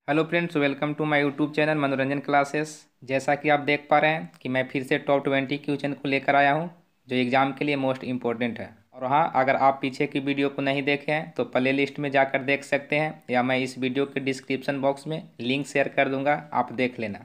Hello friends, welcome to my YouTube channel Manoranjan classes. जैसा कि आप देख पा रहे हैं कि मैं फिर से टॉप 20 क्वेश्चन को लेकर आया हूं जो एग्ज़ाम के लिए मोस्ट इम्पोर्टेंट है। और हाँ, अगर आप पीछे की वीडियो को नहीं देखे हैं तो प्ले लिस्ट में जाकर देख सकते हैं, या मैं इस वीडियो के डिस्क्रिप्शन बॉक्स में लिंक शेयर कर दूंगा, आप देख लेना।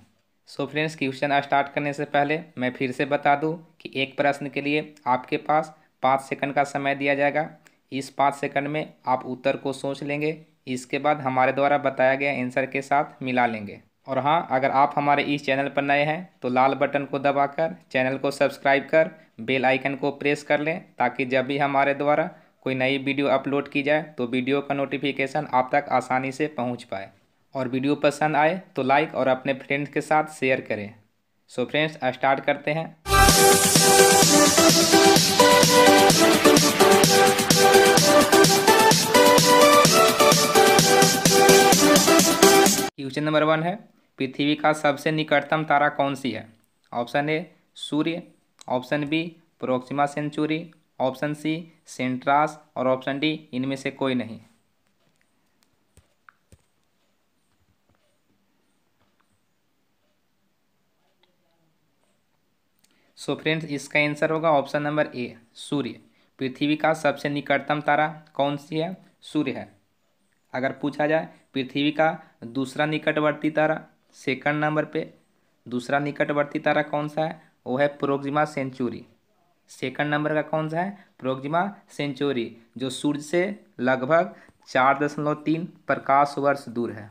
सो फ्रेंड्स, क्वेश्चन स्टार्ट करने से पहले मैं फिर से बता दूँ कि एक प्रश्न के लिए आपके पास 5 सेकंड का समय दिया जाएगा। इस 5 सेकंड में आप उत्तर को सोच लेंगे, इसके बाद हमारे द्वारा बताया गया आंसर के साथ मिला लेंगे। और हाँ, अगर आप हमारे इस चैनल पर नए हैं तो लाल बटन को दबाकर चैनल को सब्सक्राइब कर बेल आइकन को प्रेस कर लें, ताकि जब भी हमारे द्वारा कोई नई वीडियो अपलोड की जाए तो वीडियो का नोटिफिकेशन आप तक आसानी से पहुंच पाए। और वीडियो पसंद आए तो लाइक और अपने फ्रेंड्स के साथ शेयर करें। सो फ्रेंड्स, स्टार्ट करते हैं। क्वेश्चन नंबर 1 है, पृथ्वी का सबसे निकटतम तारा कौन सी है? ऑप्शन ए सूर्य, option B Proxima Centauri, option C सेंट्रास और ऑप्शन डी इनमें से कोई नहीं। सो फ्रेंड्स, इसका आंसर होगा ऑप्शन नंबर ए सूर्य। पृथ्वी का सबसे निकटतम तारा कौन सी है? सूर्य है। अगर पूछा जाए पृथ्वी का दूसरा निकटवर्ती तारा, सेकंड नंबर पे दूसरा निकटवर्ती तारा कौन सा है? वो है प्रोक्सिमा सेंचुरी। सेकंड नंबर का कौन सा है? प्रोक्सिमा सेंचुरी, जो सूर्य से लगभग 4.3 प्रकाश वर्ष दूर है।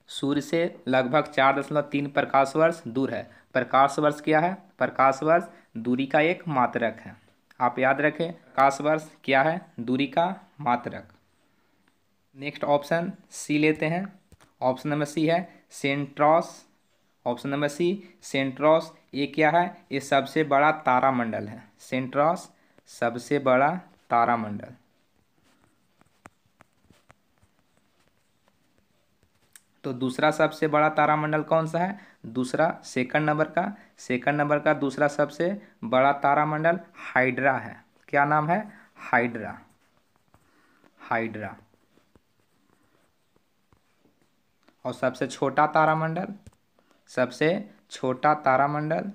सूर्य से लगभग 4.3 प्रकाश वर्ष दूर है। प्रकाश वर्ष क्या है? प्रकाश वर्ष दूरी का एक मात्रक है। आप याद रखें, प्रकाश वर्ष क्या है? दूरी का मात्रक। नेक्स्ट ऑप्शन सी लेते हैं। ऑप्शन नंबर सी है सेंट्रोस। ऑप्शन नंबर सी सेंट्रोस, ये क्या है? ये सबसे बड़ा तारामंडल है। सेंट्रोस सबसे बड़ा तारामंडल। तो दूसरा सबसे बड़ा तारामंडल कौन सा है? दूसरा सेकंड नंबर का दूसरा सबसे बड़ा तारामंडल हाइड्रा है। क्या नाम है? हाइड्रा। हाइड्रा। और सबसे छोटा तारामंडल, सबसे छोटा तारामंडल,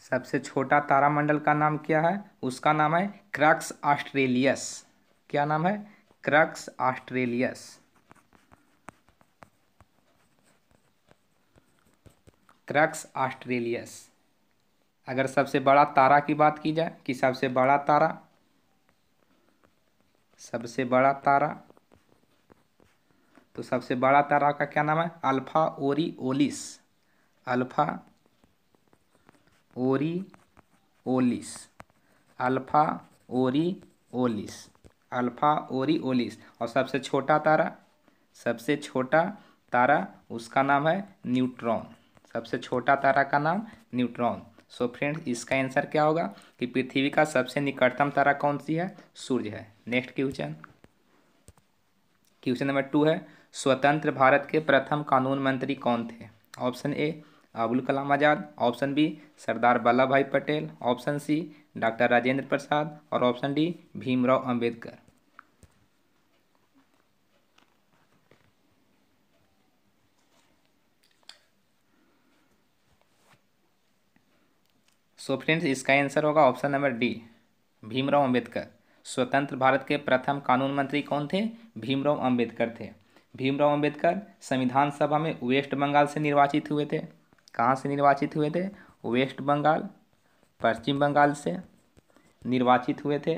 सबसे छोटा तारामंडल का नाम क्या है? उसका नाम है क्रक्स ऑस्ट्रेलियस। क्या नाम है? क्रक्स ऑस्ट्रेलियस। क्रक्स ऑस्ट्रेलियस। अगर सबसे बड़ा तारा की बात की जाए कि सबसे बड़ा तारा, सबसे बड़ा तारा, तो सबसे बड़ा तारा का क्या नाम है? अल्फा ओरिओलिस। अल्फा ओरिओलिस। अल्फा ओरिओलिस। अल्फा ओरिओलिस। और सबसे छोटा तारा, सबसे छोटा तारा, उसका नाम है न्यूट्रॉन। सबसे छोटा तारा का नाम न्यूट्रॉन। सो फ्रेंड्स, इसका आंसर क्या होगा कि पृथ्वी का सबसे निकटतम तारा कौन सी है? सूर्य है। नेक्स्ट क्वेश्चन, क्वेश्चन नंबर 2 है, स्वतंत्र भारत के प्रथम कानून मंत्री कौन थे? Option A Abul Kalam Azad, option B Sardar Vallabh Bhai Patel, option C doctor Rajendra Prasad और option D Bhimrao Ambedkar. So friends, इसका आंसर होगा option number D Bhimrao Ambedkar. स्वतंत्र भारत के प्रथम कानून मंत्री कौन थे? भीमराव अंबेडकर थे। भीमराव अंबेडकर संविधान सभा में वेस्ट बंगाल से निर्वाचित हुए थे। कहाँ से निर्वाचित हुए थे? वेस्ट बंगाल, पश्चिम बंगाल से निर्वाचित हुए थे।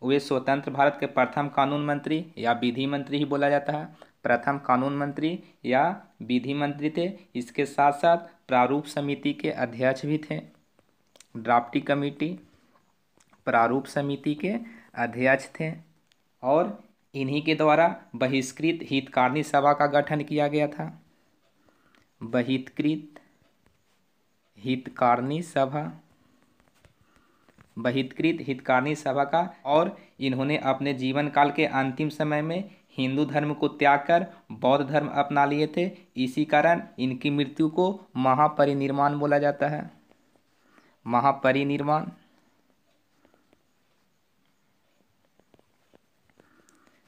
वे स्वतंत्र भारत के प्रथम कानून मंत्री या विधि मंत्री ही बोला जाता है। प्रथम कानून मंत्री या विधि मंत्री थे। इसके साथ साथ प्रारूप समिति के अध्यक्ष भी थे। ड्राफ्टी कमेटी, प्रारूप समिति के अध्यक्ष थे। और इन्हीं के द्वारा बहिष्कृत हितकारिणी सभा का गठन किया गया था। बहिष्कृत हितकारिणी सभा, बहिष्कृत हितकारिणी सभा का। और इन्होंने अपने जीवन काल के अंतिम समय में हिंदू धर्म को त्याग कर बौद्ध धर्म अपना लिए थे। इसी कारण इनकी मृत्यु को महापरिनिर्वाण बोला जाता है। महापरिनिर्वाण।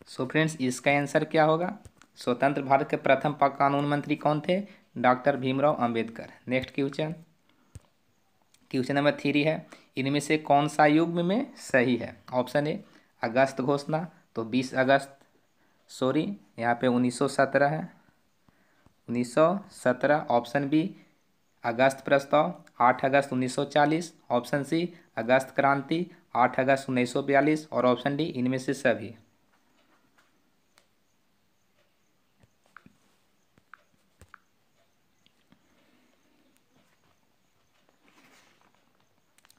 सो फ्रेंड्स इसका आंसर क्या होगा? स्वतंत्र भारत के प्रथम कानून मंत्री कौन थे? Doctor Bhimrao Ambedkar. Next question, question number 3 है, इनमें से कौन सा युग्म में सही है? ऑप्शन ए अगस्त घोषणा, तो 20 अगस्त, सॉरी यहाँ पे 1917 है, 1917। ऑप्शन बी अगस्त प्रस्ताव 8 अगस्त 1940, ऑप्शन सी अगस्त क्रांति 8 अगस्त 1942 और ऑप्शन डी इनमें से सभी।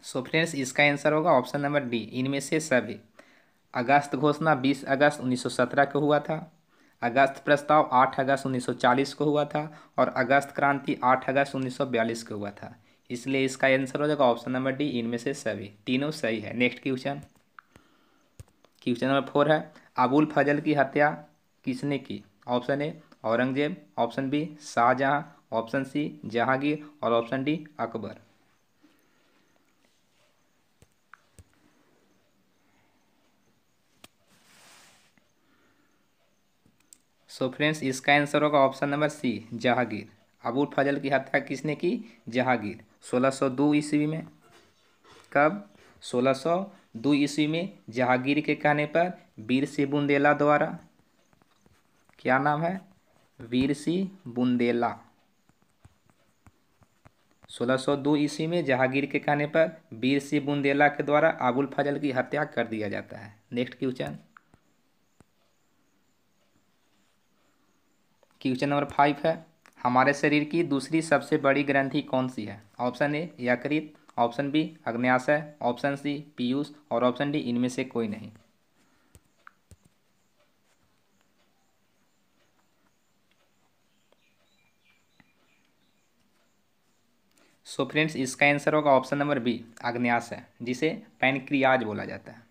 सो फ्रेंड्स इसका आंसर होगा ऑप्शन नंबर डी, इनमें से सभी। अगस्त घोषणा 20 अगस्त 1917 को हुआ था, अगस्त प्रस्ताव 8 अगस्त 1940 को हुआ था और अगस्त क्रांति 8 अगस्त 1942 को हुआ था। इसलिए इसका आंसर हो जाएगा ऑप्शन नंबर डी, इनमें से सभी। तीनों सही है। नेक्स्ट क्वेश्चन, क्वेश्चन नंबर 4 है, अबुल फजल की हत्या किसने की? Option A Aurangzeb, option B Shahjahan, option C Jahangir और option D Akbar. So friends इसका आंसर होगा option number C Jahangir. Abul Fazal की हत्या किसने की? जहांगीर। 1602 ईस्वी में। कब? 1602 ईस्वी में जहांगीर के कहने पर वीर सिंह बुंदेला द्वारा, क्या नाम है? वीर सिंह बुंदेला। 1602 ईस्वी में जहांगीर के कहने पर वीर सिंह बुंदेला के द्वारा अबुल फजल की हत्या कर दिया जाता है। नेक्स्ट क्वेश्चन, क्वेश्चन नंबर 5 है, हमारे शरीर की दूसरी सबसे बड़ी ग्रंथि कौन सी है? ऑप्शन ए यकृत, ऑप्शन बी अग्न्याशय, ऑप्शन सी पीयूष और ऑप्शन डी इनमें से कोई नहीं। सो फ्रेंड्स इसका आंसर होगा ऑप्शन नंबर बी अग्न्याशय, जिसे पैनक्रियाज बोला जाता है।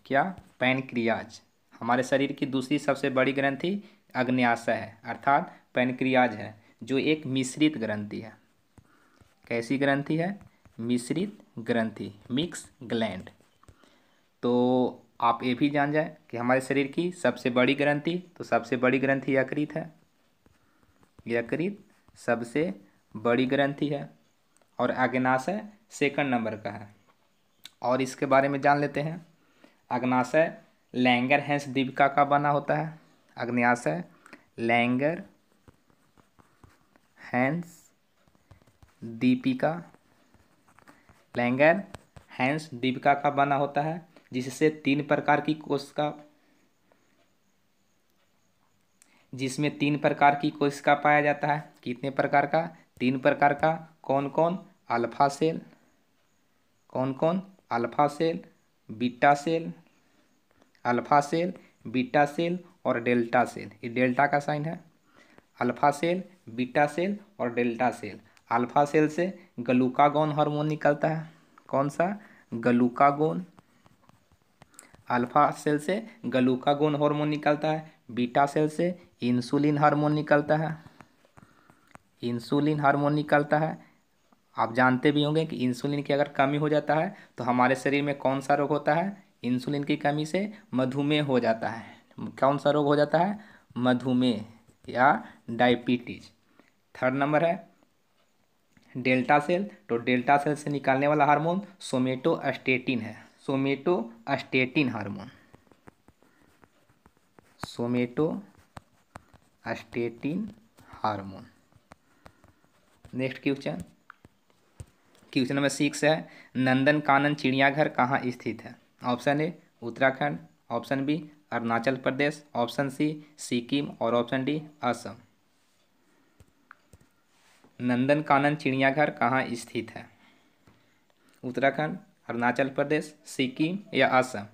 क्या? पैनक्रियाज। हमारे शरीर की दूसरी सबसे बड़ी ग्रंथि अग्न्याशय है, अर्थात पैनक्रियाज है, जो एक मिश्रित ग्रंथि है। कैसी ग्रंथि है? मिश्रित ग्रंथि, मिक्स ग्लैंड। तो आप ये भी जान जाए कि हमारे शरीर की सबसे बड़ी ग्रंथि, तो सबसे बड़ी ग्रंथि यकृत है। यकृत सबसे बड़ी ग्रंथि है और अग्न्याशय सेकंड नंबर का है। और इसके बारे में जान लेते हैं। अग्न्याशय लैंगर हैंस दीपिका का बना होता है। अग्न्याशय लैंगर हैंस दीपिका, लैंगर हैंस दीपिका का बना होता है, जिससे 3 प्रकार की कोशिका, जिसमें 3 प्रकार की कोशिका पाया जाता है। कितने प्रकार का? 3 प्रकार का। कौन कौन? अल्फा सेल, कौन कौन? Alpha cell, beta cell, alpha cell, beta cell और डेल्टा सेल। ये डेल्टा का साइन है। अल्फा सेल, बीटा सेल और डेल्टा सेल। अल्फा सेल से ग्लूकागोन हार्मोन निकलता है। कौन सा? ग्लूकागोन। अल्फा सेल से ग्लूकागोन हार्मोन निकलता है। बीटा सेल से इंसुलिन हार्मोन निकलता है। इंसुलिन हार्मोन निकलता है। आप जानते भी होंगे कि इंसुलिन की अगर कमी हो जाता है तो हमारे शरीर में कौन सा रोग होता है? इंसुलिन की कमी से मधुमेह हो जाता है। कौन सा रोग हो जाता है? मधुमेह या डायबिटीज। थर्ड नंबर है डेल्टा सेल। तो डेल्टा सेल से निकालने वाला हार्मोन सोमेटोस्टेटिन है। Somatostatin hormone, somatostatin hormone. Next question, question number 6 है, नंदन कानन चिड़ियाघर कहाँ स्थित है? Option A Uttarakhand, option B Arunachal Pradesh, option C Sikkim और ऑप्शन डी असम। नंदन कानन चिड़ियाघर कहाँ स्थित है? उत्तराखंड, अरुणाचल प्रदेश, सिक्किम या असम।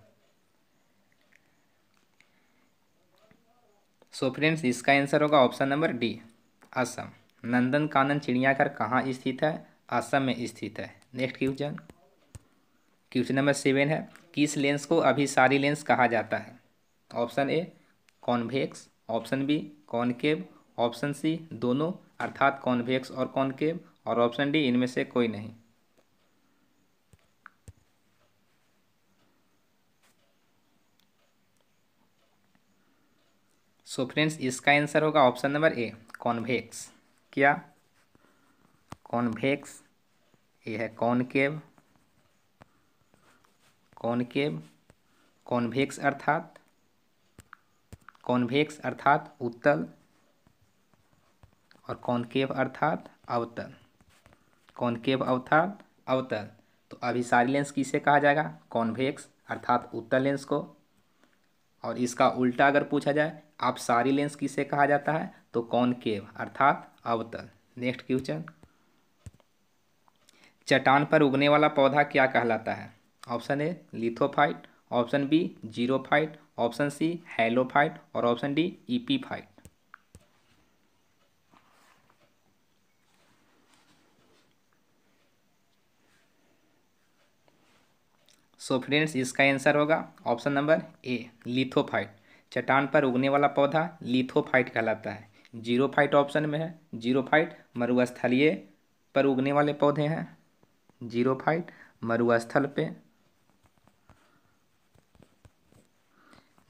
सो फ्रेंड्स इसका आंसर होगा option number D Assam. Nandan Kanan चिड़ियाघर कहाँ स्थित है? असम में स्थित है। नेक्स्ट क्वेश्चन, क्वेश्चन नंबर 7 है, किस लेंस को अभिसारी लेंस कहा जाता है? Option A convex, option B concave, option C दोनों अर्थात कॉन्वेक्स और कॉनकेव और ऑप्शन डी इनमें से कोई नहीं। सो फ्रेंड्स इसका आंसर होगा ऑप्शन नंबर ए, कॉन्वेक्स। क्या? कॉन्वेक्स। ये है कॉनकेव। कॉनकेव, कॉन्वेक्स अर्थात, कॉन्वेक्स अर्थात उत्तल, और कॉनकेव अर्थात अवतल। कॉनकेव अर्थात अवतल। तो अभिसारी लेंस किसे कहा जाएगा? कॉन्वेक्स अर्थात उत्तल लेंस को। और इसका उल्टा अगर पूछा जाए अपसारी लेंस किसे कहा जाता है? तो कॉनकेव अर्थात अवतल। नेक्स्ट क्वेश्चन, चट्टान पर उगने वाला पौधा क्या कहलाता है? Option A lithophyte, option B xerophyte, option C halophyte और option D epiphyte. So friends इसका आंसर होगा ऑप्शन नंबर ए, लिथोफाइट। चट्टान पर उगने वाला पौधा लिथोफाइट कहलाता है। जीरोफाइट ऑप्शन में है। जीरोफाइट मरुस्थलीय पर उगने वाले पौधे हैं। जीरोफाइट मरुस्थल पे,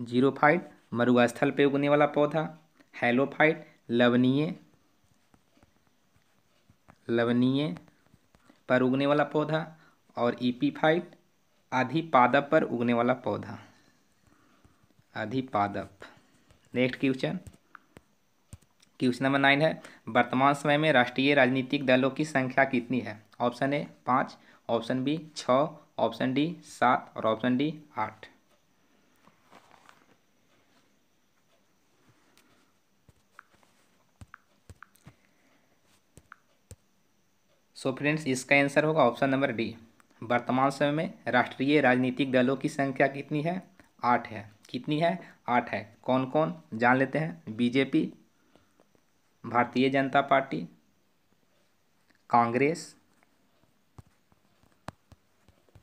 जीरोफाइट मरुस्थल पे उगने वाला पौधा। हैलोफाइट लवणीय, लवणीय पर उगने वाला पौधा। और ईपीफाइट अधिपादप पर उगने वाला पौधा। अधिपादप। नेक्स्ट क्वेश्चन, क्वेश्चन नंबर 9 है, वर्तमान समय में राष्ट्रीय राजनीतिक दलों की संख्या कितनी है? Option A 5, option B 6, option D 7 और ऑप्शन डी 8। सो फ्रेंड्स इसका आंसर होगा ऑप्शन नंबर डी। वर्तमान समय में राष्ट्रीय राजनीतिक दलों की संख्या कितनी है? 8 है। कितनी है? 8 है। कौन कौन जान लेते हैं? BJP, Bharatiya Janata Party, Congress,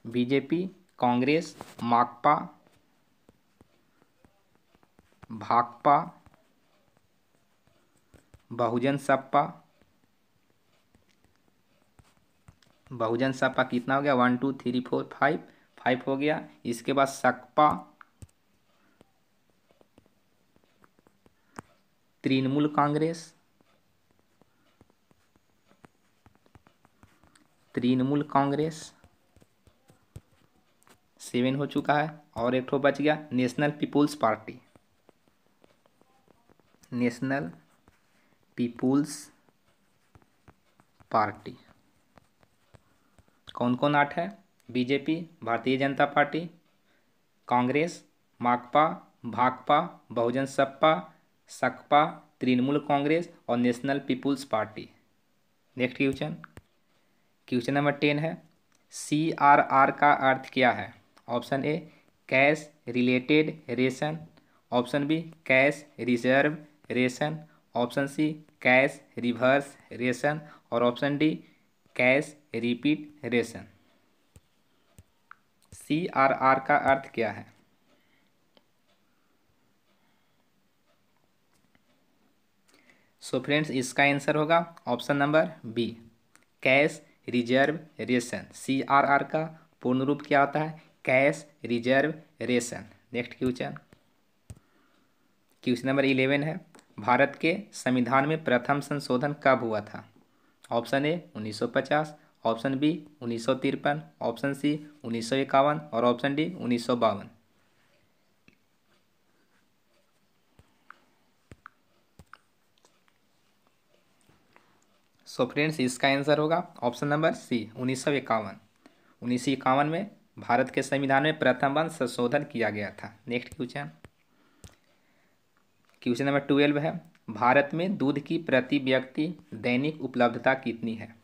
BJP, Congress, Makpa, Bhakpa, Bahujan Sapa. बहुजन सपा कितना हो गया? 1 2 3 4 5, 5 हो गया। इसके बाद सकपा, तृणमूल कांग्रेस, तृणमूल कांग्रेस 7 हो चुका है। और एक ठो बच गया, National People's Party. National People's Party. कौन कौन 8 है? बीजेपी, भारतीय जनता पार्टी, कांग्रेस, माकपा, भाकपा, बहुजन सपा, सकपा, तृणमूल कांग्रेस और National People's Party. Next question, question number 10 है, CRR का अर्थ क्या है? ऑप्शन ए कैश रिलेटेड रेशन, ऑप्शन बी कैश रिजर्व रेशन, ऑप्शन सी कैश रिवर्स रेशन और ऑप्शन डी कैश रिपीट रेशन। CRR का अर्थ क्या है? सो फ्रेंड्स इसका आंसर होगा option number B, cash reserve रेशन। CRR का पूर्ण रूप क्या होता है? कैश रिजर्व रेशन। नेक्स्ट क्वेश्चन, क्वेश्चन नंबर 11 है, भारत के संविधान में प्रथम संशोधन कब हुआ था? Option A 1950, option B 1953, option C 1951 और ऑप्शन डी 1952। सो फ्रेंड्स इसका आंसर होगा ऑप्शन नंबर सी 1951। 1951 में भारत के संविधान में प्रथम बार संशोधन किया गया था। नेक्स्ट क्वेश्चन, क्वेश्चन नंबर 12 है, भारत में दूध की प्रति व्यक्ति दैनिक उपलब्धता कितनी है?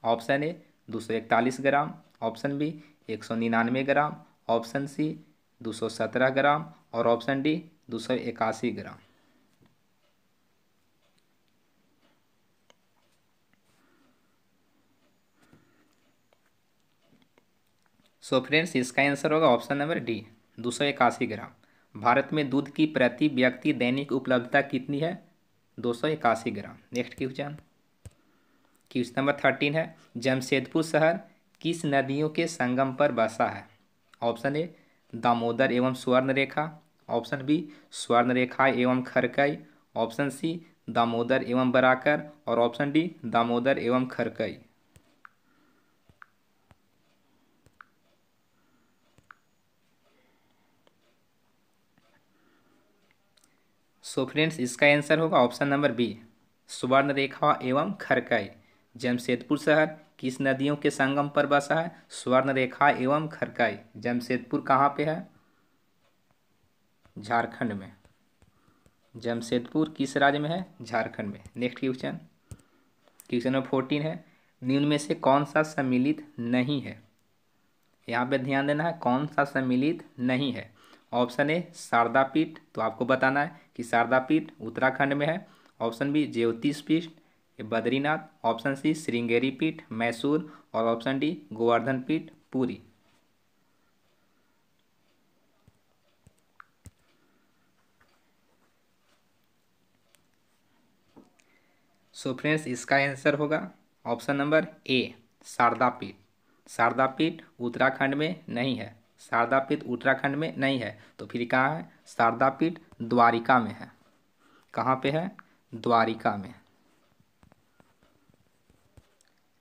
Option A 241 gram, option B 199 gram, option C 217 gram और option D 281 gram. So friends इसका आंसर होगा option number D 281 gram. Bharat में दूध की प्रति व्यक्ति दैनिक उपलब्धता कितनी है? 281 ग्राम। नेक्स्ट क्वेश्चन, क्वेश्चन नंबर 13 है, जमशेदपुर शहर किस नदियों के संगम पर बसा है? ऑप्शन ए दामोदर एवं स्वर्ण रेखा, ऑप्शन बी स्वर्णरेखा एवं खरकई, ऑप्शन सी दामोदर एवं बराकर और ऑप्शन डी दामोदर एवं खरकई। सो फ्रेंड्स, इसका आंसर होगा ऑप्शन नंबर बी स्वर्णरेखा एवं खरकई। जमशेदपुर शहर किस नदियों के संगम पर बसा है? स्वर्णरेखा एवं खरकई। जमशेदपुर कहाँ पे है? झारखंड में। जमशेदपुर किस राज्य में है? झारखंड में। नेक्स्ट क्वेश्चन, क्वेश्चन नंबर 14 है, निम्न में से कौन सा सम्मिलित नहीं है? यहाँ पे ध्यान देना है, कौन सा सम्मिलित नहीं है। ऑप्शन ए शारदा पीठ, तो आपको बताना है कि शारदा पीठ उत्तराखंड में है। ऑप्शन बी ज्योतिष पीठ बद्रीनाथ, ऑप्शन सी श्रृंगेरी पीठ मैसूर और ऑप्शन डी गोवर्धन पीठ पुरी। सो फ्रेंड्स, इसका आंसर होगा ऑप्शन नंबर ए शारदा पीठ। शारदा पीठ उत्तराखंड में नहीं है। शारदा पीठ उत्तराखंड में नहीं है, तो फिर कहाँ है? शारदा पीठ द्वारिका में है। कहाँ पे है? द्वारिका में।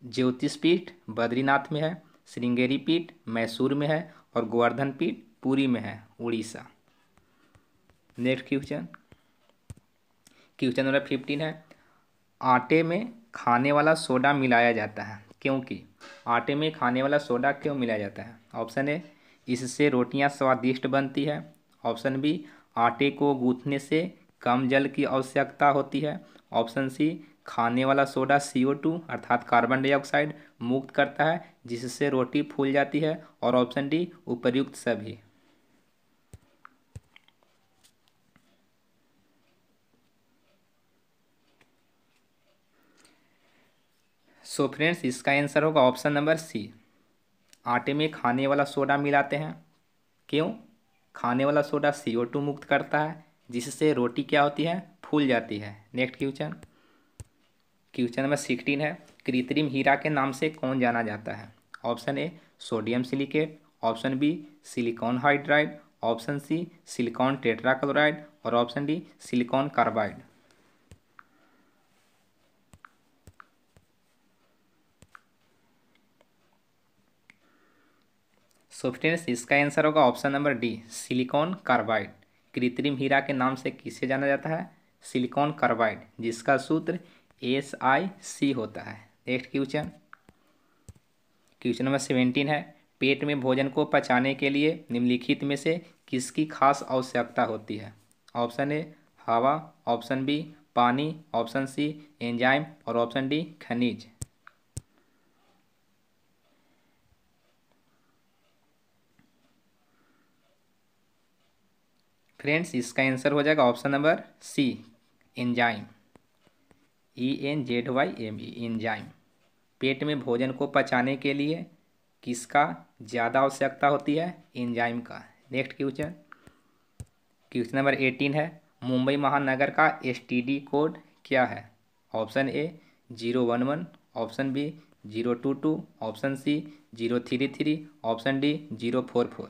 ज्योतिष पीठ बद्रीनाथ में है, श्रृंगेरी पीठ मैसूर में है और गोवर्धन पीठ पुरी में है, Orissa. Next question, question number 15 है, आटे में खाने वाला सोडा मिलाया जाता है क्योंकि? आटे में खाने वाला सोडा क्यों मिलाया जाता है? ऑप्शन ए इससे रोटियां स्वादिष्ट बनती है, ऑप्शन बी आटे को गूंथने से कम जल की आवश्यकता होती है, ऑप्शन सी खाने वाला सोडा CO2 अर्थात कार्बन डाइऑक्साइड मुक्त करता है जिससे रोटी फूल जाती है, और ऑप्शन डी उपर्युक्त सभी। सो फ्रेंड्स, इसका आंसर होगा ऑप्शन नंबर सी आटे में खाने वाला सोडा मिलाते हैं। क्यों? खाने वाला सोडा CO2 मुक्त करता है जिससे रोटी क्या होती है? फूल जाती है। नेक्स्ट क्वेश्चन, क्वेश्चन नंबर 16 है, कृत्रिम हीरा के नाम से कौन जाना जाता है? Option A sodium silicate, option B silicon hydride, option C silicon tetrachloride और option D silicon carbide. So friends, इसका आंसर होगा option number D silicon carbide. कृत्रिम हीरा के नाम से किसे जाना जाता है? सिलिकॉन कार्बाइड, जिसका सूत्र SiC होता है। नेक्स्ट क्वेश्चन, क्वेश्चन नंबर 17 है, पेट में भोजन को पचाने के लिए निम्नलिखित में से किसकी खास आवश्यकता होती है? ऑप्शन ए हवा, ऑप्शन बी पानी, ऑप्शन सी एंजाइम और ऑप्शन डी खनिज। फ्रेंड्स, इसका आंसर हो जाएगा option number C enzyme, ENZYME enzyme. पेट में भोजन को पचाने के लिए किसका ज़्यादा आवश्यकता होती है? एंजाइम का। नेक्स्ट क्वेश्चन, क्वेश्चन नंबर 18 है, मुंबई महानगर का STD कोड क्या है? Option A 011, option B 022, option C 033, option D 044।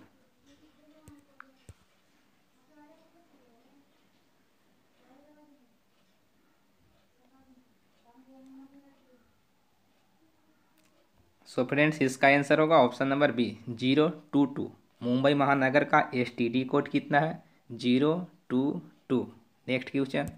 So friends, इसका आंसर होगा ऑप्शन नंबर बी 022। मुंबई महानगर का STD कोड कितना है? 022। नेक्स्ट क्वेश्चन,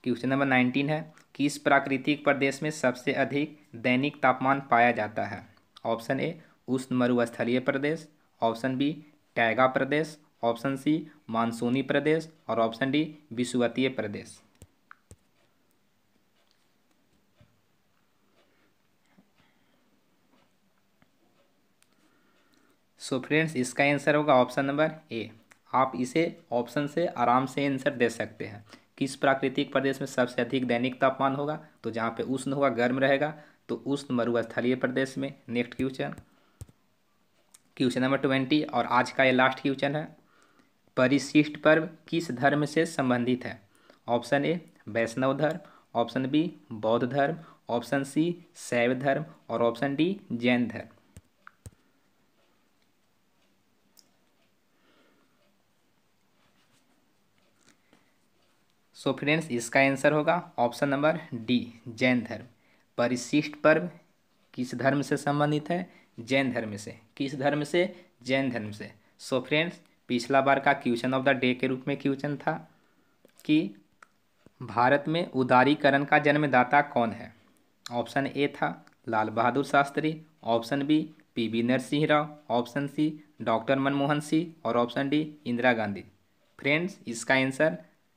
क्वेश्चन नंबर 19 है, किस प्राकृतिक प्रदेश में सबसे अधिक दैनिक तापमान पाया जाता है? ऑप्शन ए उष्ण मरुस्थलीय प्रदेश, ऑप्शन बी टैगा प्रदेश, ऑप्शन सी मानसूनी प्रदेश और ऑप्शन डी विषुवतीय प्रदेश। सो फ्रेंड्स, इसका आंसर होगा ऑप्शन नंबर ए। आप इसे ऑप्शन से आराम से आंसर दे सकते हैं। किस प्राकृतिक प्रदेश में सबसे अधिक दैनिक तापमान होगा? तो जहाँ पे उष्ण होगा, गर्म रहेगा, तो उष्ण मरुस्थलीय प्रदेश में। नेक्स्ट क्वेश्चन, क्वेश्चन नंबर 20 और आज का ये लास्ट क्वेश्चन है, परिशिष्ट पर्व किस धर्म से संबंधित है? ऑप्शन ए वैष्णव धर्म, ऑप्शन बी बौद्ध धर्म, ऑप्शन सी शैव धर्म और ऑप्शन डी जैन धर्म। सो फ्रेंड्स इसका आंसर होगा ऑप्शन नंबर डी, जैन धर्म। परिशिष्ट पर्व किस धर्म से संबंधित है? जैन धर्म से। किस धर्म से? जैन धर्म से। सो फ्रेंड्स पिछला बार का क्वेश्चन ऑफ द डे के रूप में क्वेश्चन था कि भारत में उदारीकरण का जन्मदाता कौन है? ऑप्शन ए था Lal Bahadur Shastri, option B PV Narasimha Rao, option C doctor Manmohan Singh और option D Indira Gandhi. Friends इसका आंसर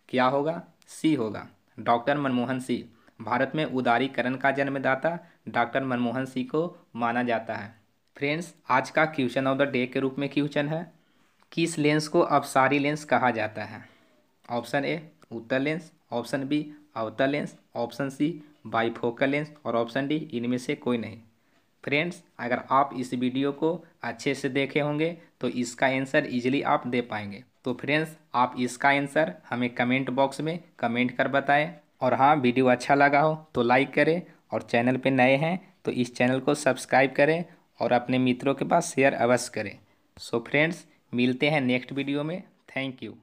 क्या होगा? सी होगा, डॉक्टर मनमोहन सिंह। भारत में उदारीकरण का जन्मदाता डॉक्टर मनमोहन सिंह को माना जाता है। फ्रेंड्स आज का क्वेश्चन ऑफ द डे के रूप में क्वेश्चन है, किस लेंस को अपसारी लेंस कहा जाता है? ऑप्शन ए उत्तल लेंस, ऑप्शन बी अवतल lens, option C bifocal lens और ऑप्शन डी इनमें से कोई नहीं। फ्रेंड्स अगर आप इस वीडियो को अच्छे से देखे होंगे तो इसका आंसर इजीली आप दे पाएंगे। तो फ्रेंड्स आप इसका आंसर हमें कमेंट बॉक्स में कमेंट कर बताएं। और हाँ, वीडियो अच्छा लगा हो तो लाइक करें और चैनल पे नए हैं तो इस चैनल को सब्सक्राइब करें और अपने मित्रों के पास शेयर अवश्य करें। सो फ्रेंड्स मिलते हैं नेक्स्ट वीडियो में। Thank you.